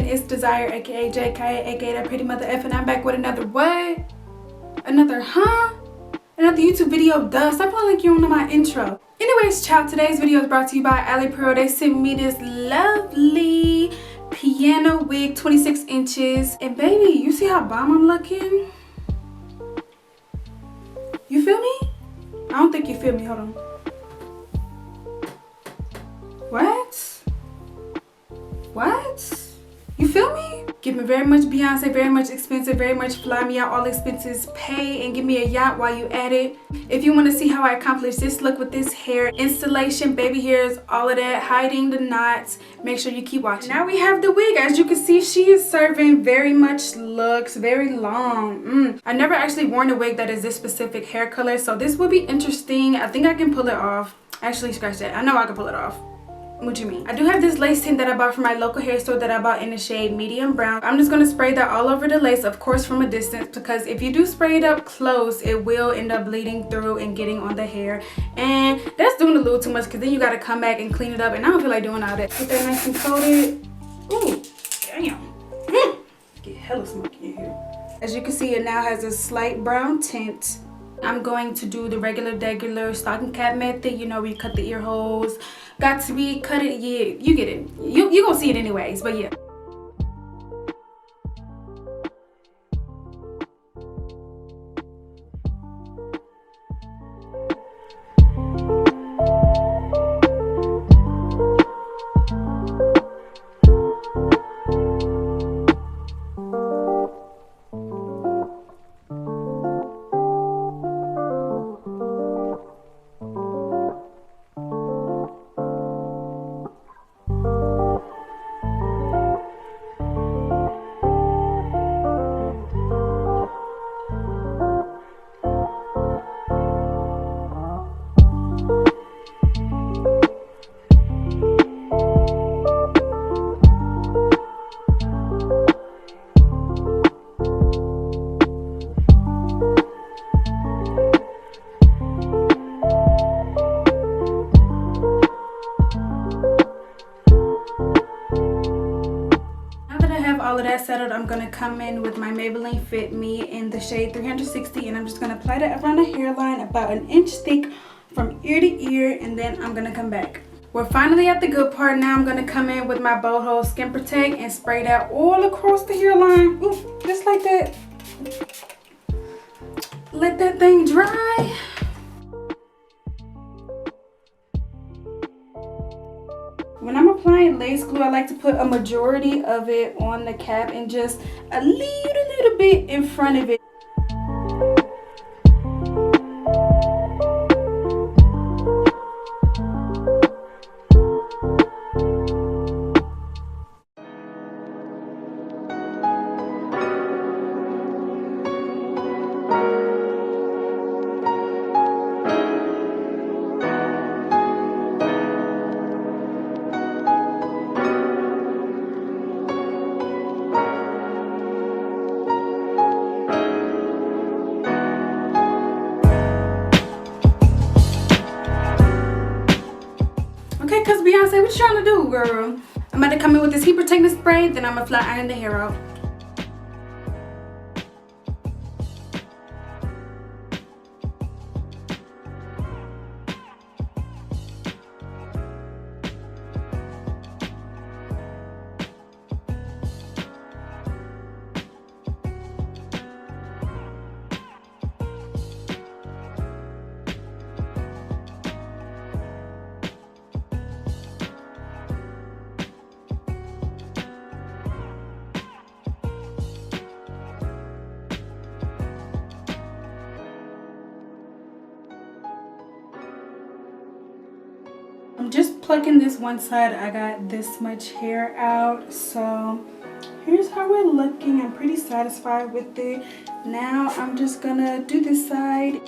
It's Desire, aka JK, aka that pretty mother F, and I'm back with another what? Another YouTube video. Duh, stop feeling like you don't know my intro. Anyways, child, today's video is brought to you by Alipearl. They sent me this lovely piano wig, 26 inches. And baby, you see how bomb I'm looking? You feel me? I don't think you feel me. Hold on. What? You feel me? Give me very much Beyonce, very much expensive, very much fly me out, all expenses paid, and give me a yacht while you at it. If you want to see how I accomplish this look with this hair installation, baby hairs, all of that, hiding the knots, make sure you keep watching. Now we have the wig. As you can see, she is serving very much looks, very long. I never actually worn a wig that is this specific hair color, so this will be interesting. I think I can pull it off. Actually, scratch that. I know I can pull it off. What you mean? I do have this lace tint that I bought from my local hair store that I bought in the shade medium brown. I'm just going to spray that all over the lace, of course from a distance, because if you do spray it up close, it will end up bleeding through and getting on the hair. And that's doing a little too much because then you got to come back and clean it up, and I don't feel like doing all that. Get that nice and coated. Ooh, damn. Get hella smoky in here. As you can see, it now has a slight brown tint. I'm going to do the regular stocking cap method, you know, where you cut the ear holes. Got to be cut it, yeah, you get it. You gonna see it anyways, but yeah. All of that settled, I'm gonna come in with my Maybelline Fit Me in the shade 360, and I'm just gonna apply that around the hairline about an inch thick from ear to ear, and then I'm gonna come back. We're finally at the good part. Now I'm gonna come in with my Bold Hold Skin Protect and spray that all across the hairline. Ooh, just like that. Let that thing dry. When I'm applying lace glue, I like to put a majority of it on the cap and just a little bit in front of it. Okay, cause Beyonce, what you trying to do, girl? I'm about to come in with this heat protectant spray, then I'm gonna flat iron the hair out. I'm just plucking this one side. I got this much hair out, so here's how we're looking. I'm pretty satisfied with it. Now I'm just gonna do this side.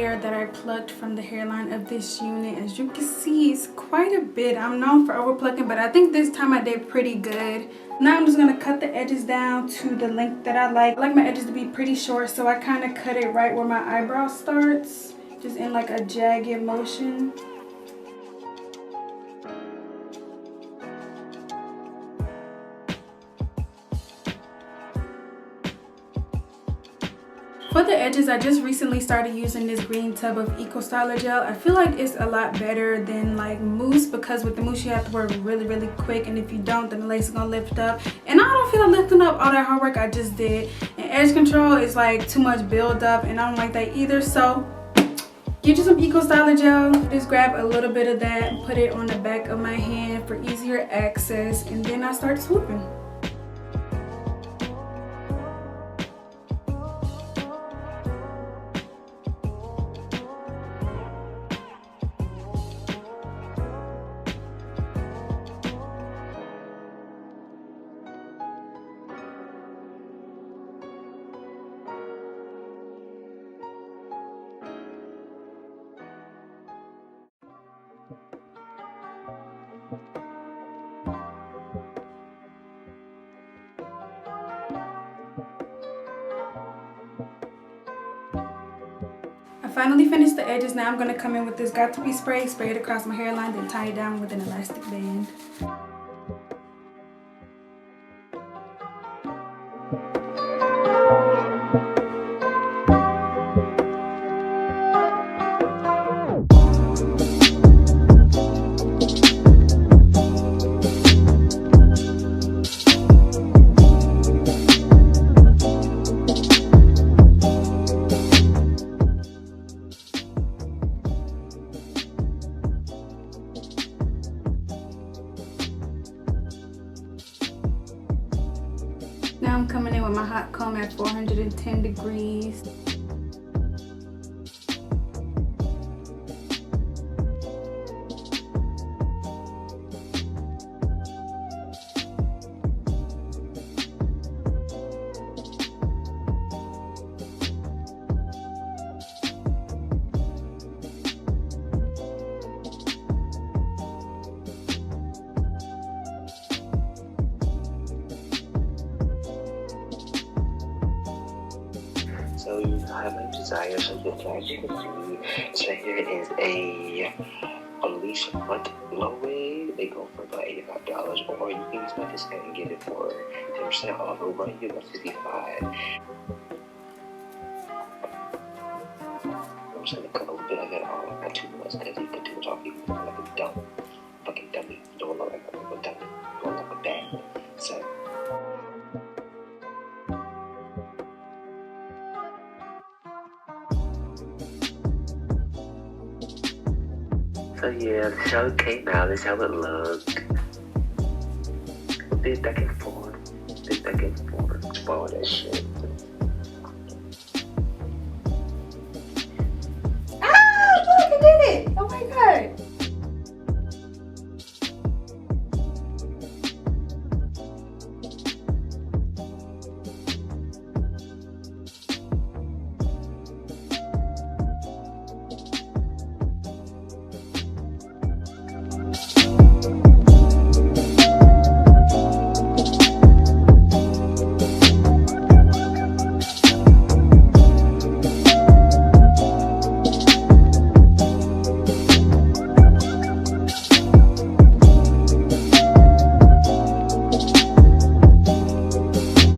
hair that I plucked from the hairline of this unit. As you can see, it's quite a bit. I'm known for over plucking, but I think this time I did pretty good. Now I'm just gonna cut the edges down to the length that I like. I like my edges to be pretty short, so I kind of cut it right where my eyebrow starts, just in like a jagged motion. For the edges, I just recently started using this green tub of Eco Styler gel. I feel like it's a lot better than like mousse, because with the mousse you have to work really quick, and if you don't, then the lace is gonna lift up. And I don't feel like lifting up all that hard work I just did. And edge control is like too much build up, and I don't like that either. So get you some Eco Styler gel. Just grab a little bit of that and put it on the back of my hand for easier access, and then I start swooping. I finally finished the edges. Now I'm going to come in with this Got To Be spray, spray it across my hairline, then tie it down with an elastic band. Now I'm coming in with my hot comb at 410 degrees. So you have a desire, so as you can see, so here is a Unleash Front Low Wig. They go for about $85, or you can use my discount and get it for 10% off. It'll run you about $65. I'm just gonna cut a little bit of it off, not too much, because you cut too much off, you look like a dumb fucking dummy. You don't look like a dummy, you don't look like a bad. So yeah, this is how it came out, this is how it looked. Did back and forth, spoil that shit. Ah, look, I did it! Oh my god!